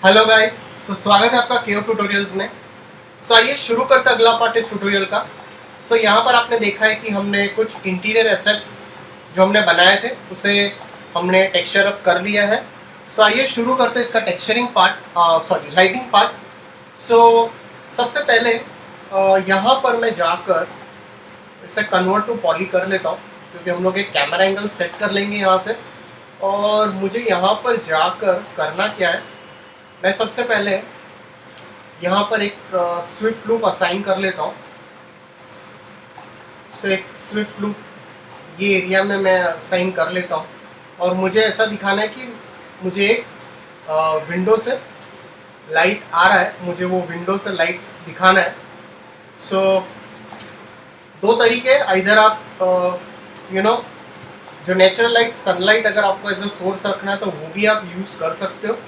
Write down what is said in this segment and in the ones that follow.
Hello guys. स्वागत है आपका केओ ट्यूटोरियल्स में। आइए शुरू करते हैं अगला पार्ट इस ट्यूटोरियल का। यहाँ पर आपने देखा है कि हमने कुछ इंटीरियर एसेट्स जो हमने बनाए थे उसे हमने टेक्सचर अप कर लिया है। आइए शुरू करते हैं इसका टेक्सचरिंग पार्ट, लाइटिंग पार्ट। सबसे पहले यहाँ पर मैं जाकर इसे कन्वर्ट टू पॉली कर लेता हूँ, क्योंकि हम लोग एक कैमरा एंगल सेट कर लेंगे यहाँ से। और मुझे यहाँ पर जाकर करना क्या है, मैं सबसे पहले यहाँ पर एक स्विफ्ट लूप असाइन कर लेता हूँ। एक स्विफ्ट लूप ये एरिया में मैं असाइन कर लेता हूँ, और मुझे ऐसा दिखाना है कि मुझे एक विंडो से लाइट आ रहा है, मुझे वो विंडो से लाइट दिखाना है। दो तरीके, इधर आप जो नेचुरल लाइट, सनलाइट अगर आपको एज अ सोर्स रखना है तो वो भी आप यूज़ कर सकते हो।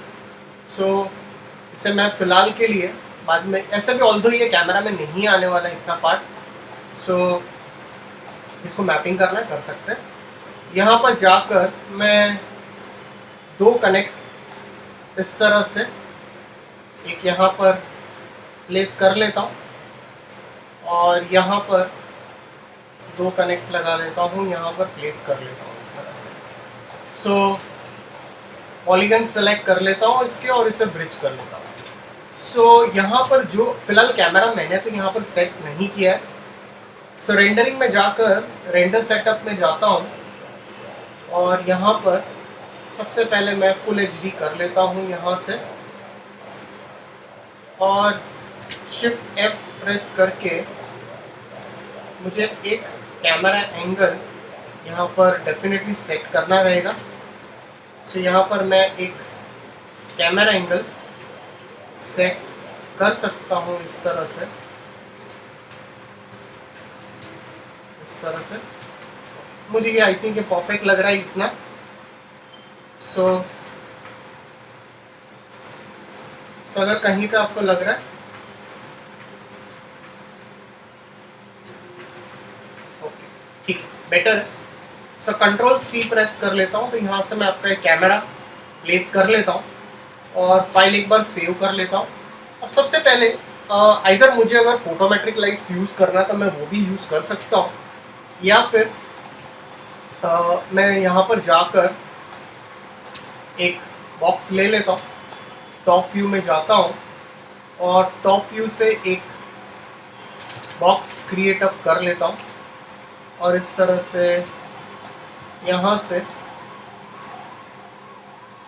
इसे मैं फ़िलहाल के लिए, बाद में ऐसे भी ऑल्दो ये कैमरा में नहीं आने वाला है इतना पार्ट, इसको मैपिंग करना है, कर सकते हैं। यहाँ पर जाकर मैं दो कनेक्ट इस तरह से एक यहाँ पर प्लेस कर लेता हूँ, और यहाँ पर दो कनेक्ट लगा लेता हूँ, यहाँ पर प्लेस कर लेता हूँ इस तरह से। पॉलीगन सेलेक्ट कर लेता हूँ इसके, और इसे ब्रिज कर लेता हूँ। यहाँ पर जो फिलहाल कैमरा मैंने तो यहाँ पर सेट नहीं किया है। रेंडरिंग में जाकर रेंडर सेटअप में जाता हूँ, और यहाँ पर सबसे पहले मैं फुल एचडी कर लेता हूँ यहाँ से, और शिफ्ट एफ प्रेस करके मुझे एक कैमरा एंगल यहाँ पर डेफिनेटली सेट करना रहेगा। यहाँ पर मैं एक कैमरा एंगल सेट कर सकता हूँ इस तरह से, मुझे ये आई थिंक ये परफेक्ट लग रहा है इतना। अगर कहीं पे आपको लग रहा है, ओके ठीक है, बेटर है। कंट्रोल सी प्रेस कर लेता हूँ, तो यहाँ से मैं आपका एक कैमरा प्लेस कर लेता हूँ, और फाइल एक बार सेव कर लेता हूँ। अब सबसे पहले इधर मुझे अगर फोटोमेट्रिक लाइट्स यूज़ करना है तो मैं वो भी यूज़ कर सकता हूँ, या फिर मैं यहाँ पर जाकर एक बॉक्स ले लेता हूँ, टॉप व्यू में जाता हूँ, और टॉप व्यू से एक बॉक्स क्रिएट अप कर लेता हूँ, और इस तरह से यहाँ से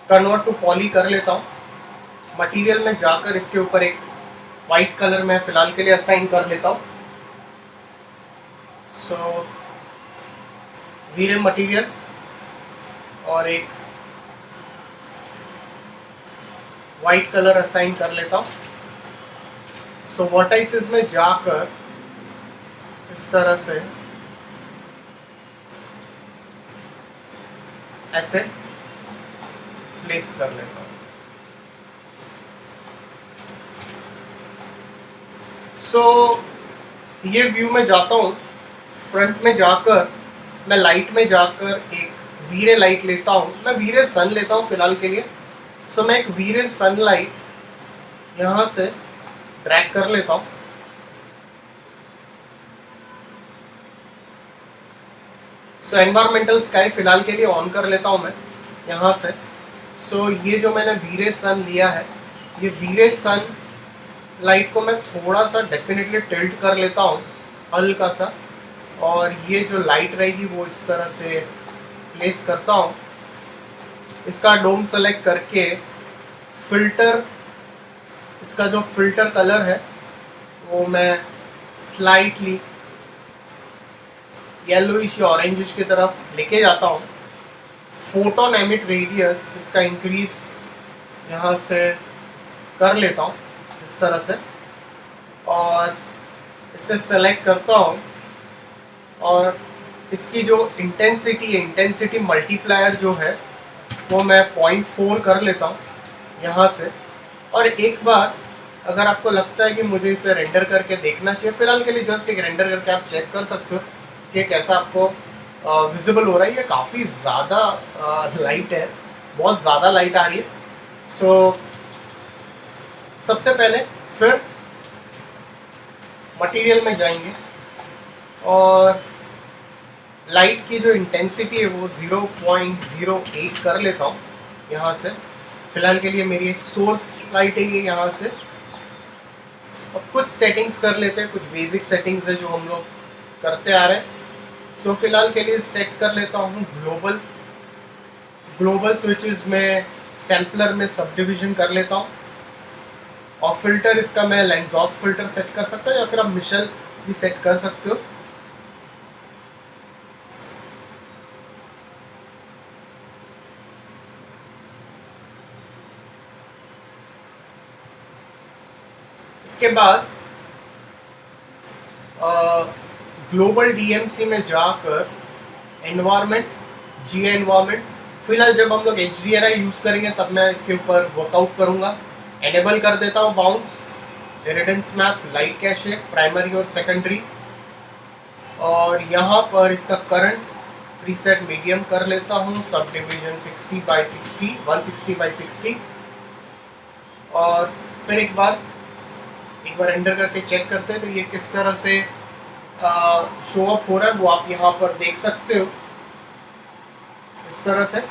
कन्वर्ट टू पॉली कर लेता हूँ। मटेरियल में जाकर इसके ऊपर एक वाइट कलर में फ़िलहाल के लिए असाइन कर लेता हूँ। वीरे मटेरियल और एक वाइट कलर असाइन कर लेता हूँ। वर्टाइसेस में जाकर इस तरह से ऐसे प्लेस कर लेता हूँ। ये व्यू में जाता हूँ, फ्रंट में जाकर मैं लाइट में जाकर एक वीरे लाइट लेता हूँ, मैं वीरे सन लेता हूँ फिलहाल के लिए। मैं एक वीरे सन लाइट यहाँ से ड्रैग कर लेता हूँ, एनवायरमेंटल स्काई फिलहाल के लिए ऑन कर लेता हूँ मैं यहाँ से। ये जो मैंने वीरे सन लिया है, ये वीरे सन लाइट को मैं थोड़ा सा डेफिनेटली टिल्ट कर लेता हूँ हल्का सा, और ये जो लाइट रहेगी वो इस तरह से प्लेस करता हूँ। इसका डोम सेलेक्ट करके फिल्टर, इसका जो फिल्टर कलर है वो मैं स्लाइटली येलोइश या ऑरेंजिश की तरफ लेके जाता हूँ। फोटोन एमिट रेडियस इसका इंक्रीज यहाँ से कर लेता हूँ इस तरह से, और इसे सेलेक्ट करता हूँ, और इसकी जो इंटेंसिटी है, इंटेंसिटी मल्टीप्लायर जो है वो मैं 0.4 कर लेता हूँ यहाँ से। और एक बार अगर आपको लगता है कि मुझे इसे रेंडर करके देखना चाहिए, फिलहाल के लिए जस्ट एक रेंडर करके आप चेक कर सकते हो कि कैसा आपको विजिबल हो रहा है। ये काफ़ी ज़्यादा लाइट है, बहुत ज़्यादा लाइट आ रही है। सबसे पहले फिर मटेरियल में जाएंगे और लाइट की जो इंटेंसिटी है वो 0.08 कर लेता हूँ यहाँ से। फिलहाल के लिए मेरी एक सोर्स लाइट है ये यहाँ से। अब कुछ सेटिंग्स कर लेते हैं, कुछ बेसिक सेटिंग्स है जो हम लोग करते आ रहे हैं। सो फिलहाल के लिए सेट कर लेता हूँ ग्लोबल स्विचेस में सैम्पलर में सब डिविजन कर लेता हूँ। और फिल्टर इसका मैं एग्जॉस्ट फिल्टर सेट कर सकता हूँ या फिर आप मिशेल भी सेट कर सकते हो। इसके बाद ग्लोबल डीएमसी में जाकर एनवायरनमेंट जीए एनवायरनमेंट, फिलहाल जब हम लोग HDRI यूज़ करेंगे तब मैं इसके ऊपर वर्कआउट करूँगा। एनेबल कर देता हूँ bounce, radiance map, light cache, primary और सेकेंडरी। और यहाँ पर इसका करंट प्रीसेट मीडियम कर लेता हूँ, सब डिवीजन 60/60, 160/60। और फिर एक बार एंटर करके चेक करते हैं तो ये किस तरह से शो अप हो रहा है वो आप यहाँ पर देख सकते हो इस तरह से।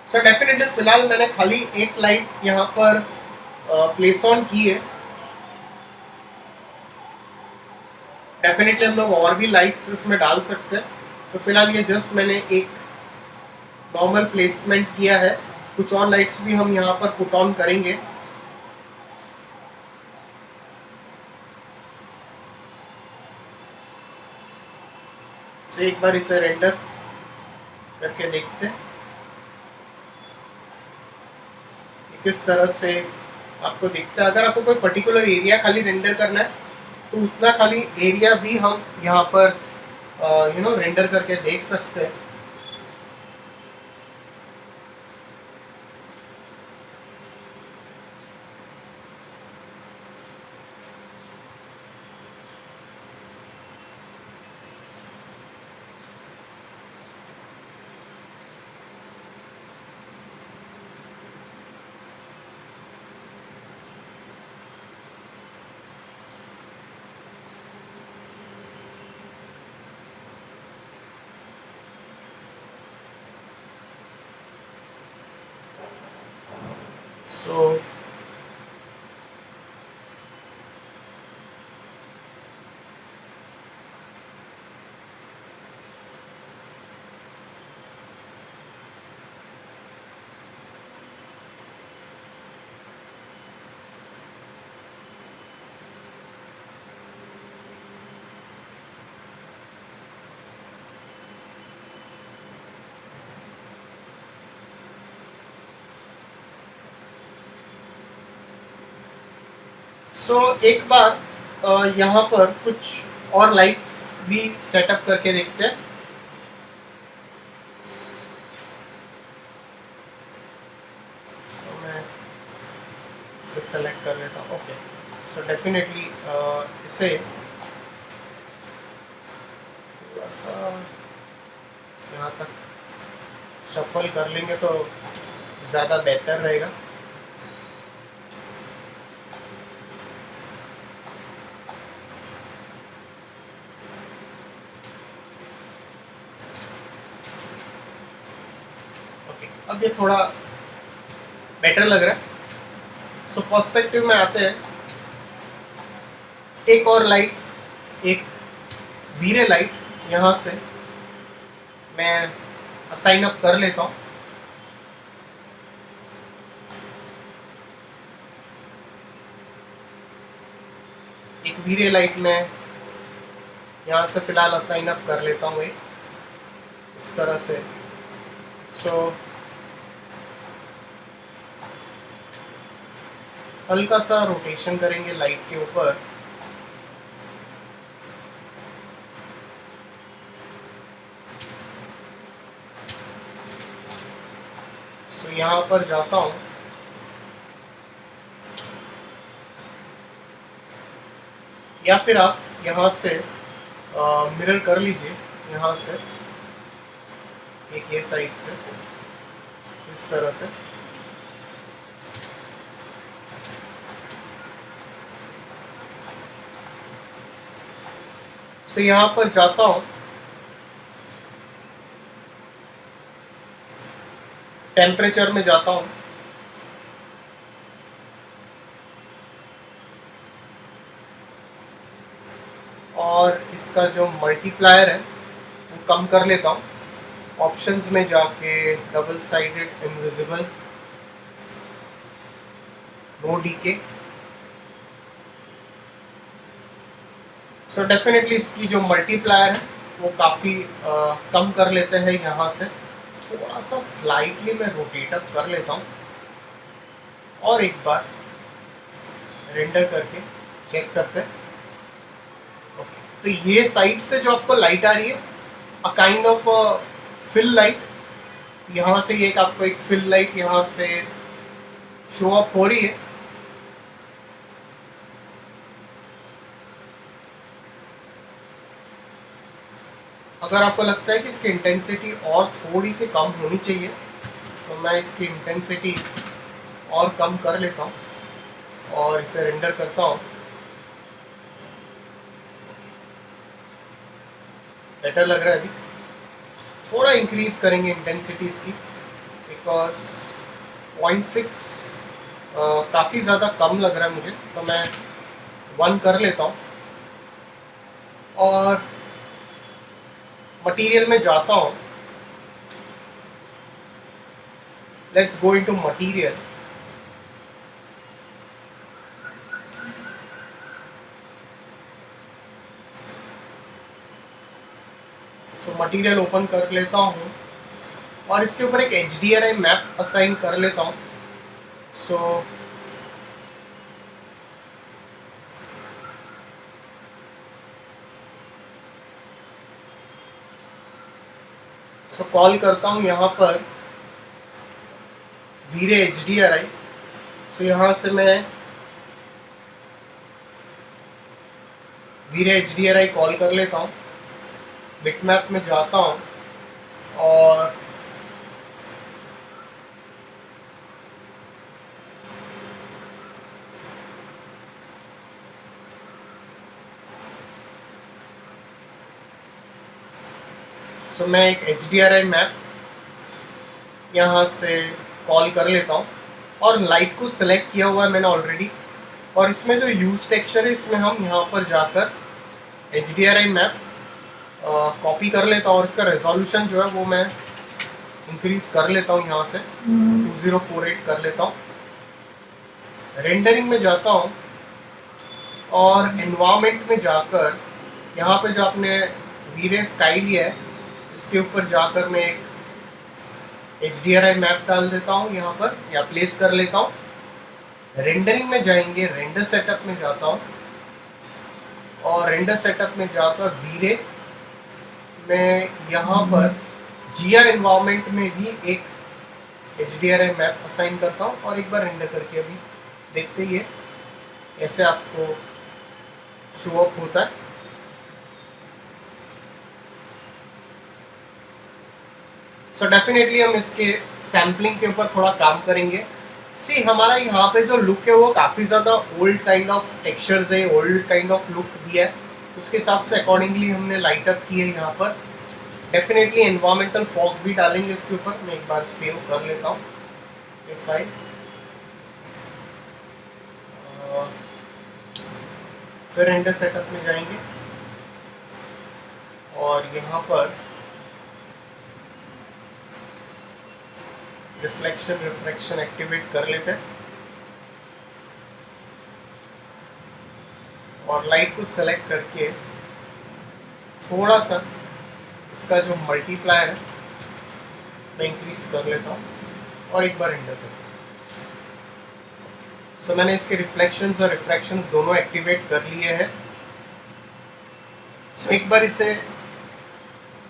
सो डेफिनेटली फिलहाल मैंने खाली एक लाइट यहाँ पर प्लेस ऑन की है। डेफिनेटली हम लोग और भी लाइट्स इसमें डाल सकते हैं। तो फिलहाल ये जस्ट मैंने एक नॉर्मल प्लेसमेंट किया है, कुछ और लाइट्स भी हम यहाँ पर पुट ऑन करेंगे। तो एक बार इसे रेंडर करके देखते हैं किस तरह से आपको दिखता है। अगर आपको कोई पर्टिकुलर एरिया खाली रेंडर करना है तो उतना खाली एरिया भी हम यहाँ पर रेंडर करके देख सकते हैं। So एक बार यहाँ पर कुछ और लाइट्स भी सेटअप करके देखते हैं। मैं इसे सेलेक्ट कर लेता हूँ। ओके, सो डेफिनेटली इसे थोड़ा सा यहाँ तक शफल कर लेंगे तो ज़्यादा बेहतर रहेगा। अब ये थोड़ा बेटर लग रहा है। सो पर्सपेक्टिव में आते हैं, एक और लाइट, एक वीरे लाइट यहाँ से मैं असाइन अप कर लेता हूँ। एक वीरे लाइट में यहाँ से फिलहाल असाइन अप कर लेता हूँ एक इस तरह से। सो हल्का सा रोटेशन करेंगे लाइट के ऊपर। सो यहाँ पर जाता हूँ, या फिर आप यहाँ से मिरर कर लीजिए यहाँ से। एक ये साइड से इस तरह से। तो यहाँ पर जाता हूँ, टेम्परेचर में जाता हूँ, और इसका जो मल्टीप्लायर है वो कम कर लेता हूँ। ऑप्शंस में जाके double sided invisible, no DK. So definitely इसकी जो मल्टीप्लायर है वो काफ़ी कम कर लेते हैं। यहाँ से थोड़ा सा स्लाइटली मैं रोटेट अप कर लेता हूँ और एक बार रेंडर करके चेक करते हैं। तो ये साइड से जो आपको लाइट आ रही है, a kind of fill light, यहाँ से ये आपको एक फिल लाइट यहाँ से शो अप हो रही है। अगर आपको लगता है कि इसकी इंटेंसिटी और थोड़ी सी कम होनी चाहिए तो मैं इसकी इंटेंसिटी और कम कर लेता हूँ और इसे रेंडर करता हूँ। बेटर लग रहा है। अभी थोड़ा इंक्रीज करेंगे इंटेंसिटी इसकी, बिकॉज 0.6 काफ़ी ज़्यादा कम लग रहा है मुझे, तो मैं 1 कर लेता हूँ और मटेरियल में जाता हूँ। Let's go into material. So material open कर लेता हूँ और इसके ऊपर एक HDRI मैप असाइन कर लेता हूँ। सो कॉल करता हूँ यहाँ पर वीरे HDRI। सो यहाँ से मैं वीरे HDRI कॉल कर लेता हूँ, बिटमैप में जाता हूँ और सो मैं एक HDRI मैप यहाँ से कॉल कर लेता हूँ और लाइट को सिलेक्ट किया हुआ है मैंने ऑलरेडी। और इसमें जो यूज टेक्सचर है इसमें हम यहाँ पर जाकर HDRI मैप कॉपी कर लेता हूँ और इसका रेजोल्यूशन जो है वो मैं इंक्रीज कर लेता हूँ, यहाँ से 2048 कर लेता हूँ। रेंडरिंग में जाता हूँ और एनवायरनमेंट में जाकर यहाँ पे जो आपने वीरे स्काई लिया है इसके ऊपर जाकर मैं एक HDRI मैप डाल देता हूँ यहाँ पर, या प्लेस कर लेता हूँ। रेंडरिंग में जाएंगे, रेंडर सेटअप में जाता हूँ और रेंडर सेटअप में जाकर वीरे मैं यहाँ पर GR एनवायरनमेंट में भी एक HDRI मैप असाइन करता हूँ और एक बार रेंडर करके अभी देखते ही है ऐसे आपको शो अप होता है। सो डेफिनेटली हम इसके सैम्पलिंग के ऊपर थोड़ा काम करेंगे। सी हमारा यहाँ पे जो लुक है वो काफ़ी ज़्यादा ओल्ड काइंड ऑफ टेक्सचर्स है, ओल्ड काइंड ऑफ लुक दिया है, उसके हिसाब से अकॉर्डिंगली हमने लाइट अप की है यहाँ पर। डेफिनेटली एनवायरमेंटल फॉग भी डालेंगे इसके ऊपर। मैं एक बार सेव कर लेता हूँ ये फाइल। फिर रेंडर सेटअप में जाएंगे और यहाँ पर रिफ्लेक्शन एक्टिवेट कर लेते हैं और लाइट को सेलेक्ट करके थोड़ा सा इसका जो मल्टीप्लायर है मैं इंक्रीज कर लेता हूँ और एक बार एंटर करता हूँ। सो मैंने इसके रिफ्लेक्शंस और रिफ्रैक्शंस दोनों एक्टिवेट कर लिए हैं। सो एक बार इसे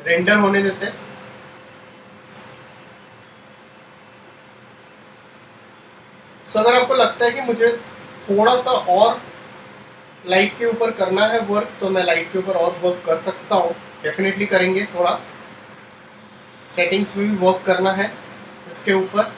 रेंडर होने देते हैं। सो अगर आपको लगता है कि मुझे थोड़ा सा और लाइट के ऊपर करना है वर्क तो मैं लाइट के ऊपर और वर्क कर सकता हूँ, डेफिनेटली करेंगे थोड़ा। सेटिंग्स में भी वर्क करना है इसके ऊपर।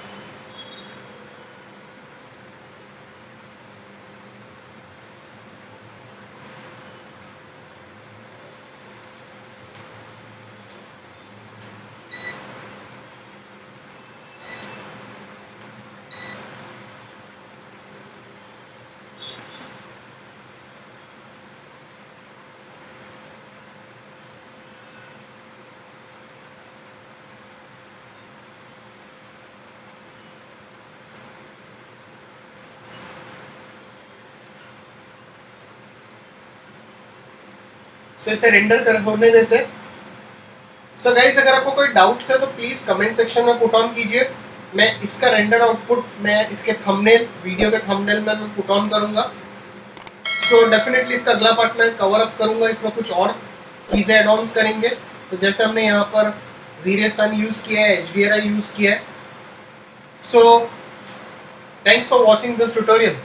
सो इसे रेंडर कर होने देते। सो गाइस, अगर आपको कोई डाउट्स है तो प्लीज कमेंट सेक्शन में पुट ऑन कीजिए। मैं इसका रेंडर आउटपुट मैं इसके थंबनेल, वीडियो के थंबनेल में मैं पुट ऑन करूंगा। सो डेफिनेटली इसका अगला पार्ट मैं कवर अप करूंगा, इसमें कुछ और चीज़ें एड ऑन्स करेंगे। तो जैसे हमने यहाँ पर वीरेसन यूज़ किया है, HDRI यूज़ किया है। So thanks for watching this tutorial.